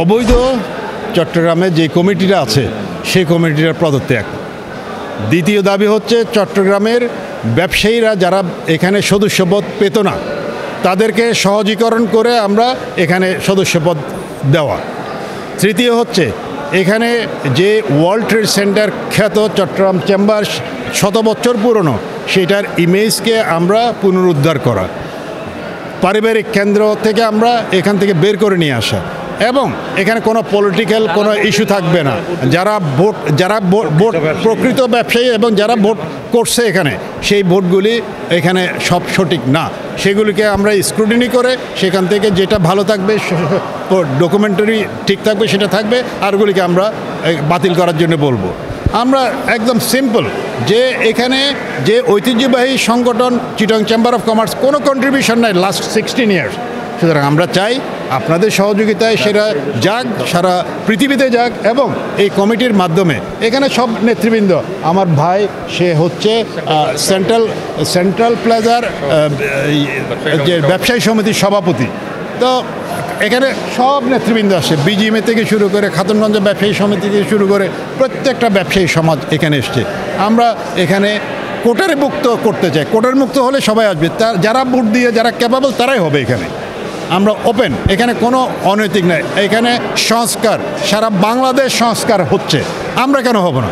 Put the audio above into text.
অবৈধ চট্টগ্রামে যে কমিটিটা আছে সেই কমিটিটার পদত্যাগ। দ্বিতীয় দাবি হচ্ছে চট্টগ্রামের ব্যবসায়ীরা যারা এখানে সদস্যপদ পেত না তাদেরকে সহজীকরণ করে আমরা এখানে সদস্যপদ দেওয়া। তৃতীয় হচ্ছে এখানে যে ওয়ার্ল্ড ট্রেড সেন্টার খ্যাত চট্টগ্রাম চেম্বার 100 বছর পুরনো সেটার ইমেজকে আমরা পুনরুদ্ধার করা, পারিবারিক কেন্দ্র থেকে আমরা এখান থেকে বের করে নিয়ে আসা, এবং এখানে কোনো পলিটিক্যাল কোনো ইস্যু থাকবে না। যারা ভোট প্রকৃত ব্যবসায়ী এবং যারা ভোট করছে এখানে সেই ভোটগুলি এখানে সব সঠিক না, সেগুলিকে আমরা স্ক্রুটিনি করে সেখান থেকে যেটা ভালো থাকবে ডকুমেন্টারি ঠিক থাকবে সেটা থাকবে, আরগুলিকে আমরা বাতিল করার জন্য বলবো। আমরা একদম সিম্পল যে এখানে যে ঐতিহ্যবাহী সংগঠন চিটাগং চেম্বার অফ কমার্স কোনো কন্ট্রিবিউশন নাই লাস্ট 16 ইয়ার্স। সুতরাং আমরা চাই আপনাদের সহযোগিতায় সেটা যাক, সারা পৃথিবীতে যাক, এবং এই কমিটির মাধ্যমে এখানে সব নেতৃবৃন্দ, আমার ভাই সে হচ্ছে সেন্ট্রাল প্লাজার যে ব্যবসায়ী সমিতির সভাপতি, তো এখানে সব নেতৃবৃন্দ আসে, বিজিএমএ থেকে শুরু করে খাতুনগঞ্জ ব্যবসায়ী সমিতি থেকে শুরু করে প্রত্যেকটা ব্যবসায়ী সমাজ এখানে এসছে। আমরা এখানে কোটারে মুক্ত করতে চাই, কোটার মুক্ত হলে সবাই আসবে, যারা ভোট দিয়ে যারা ক্যাপাবল তারাই হবে এখানে। আমরা ওপেন, এখানে কোনো অনৈতিক নাই, এখানে সংস্কার সারা বাংলাদেশ সংস্কার হচ্ছে, আমরা কেন হব না?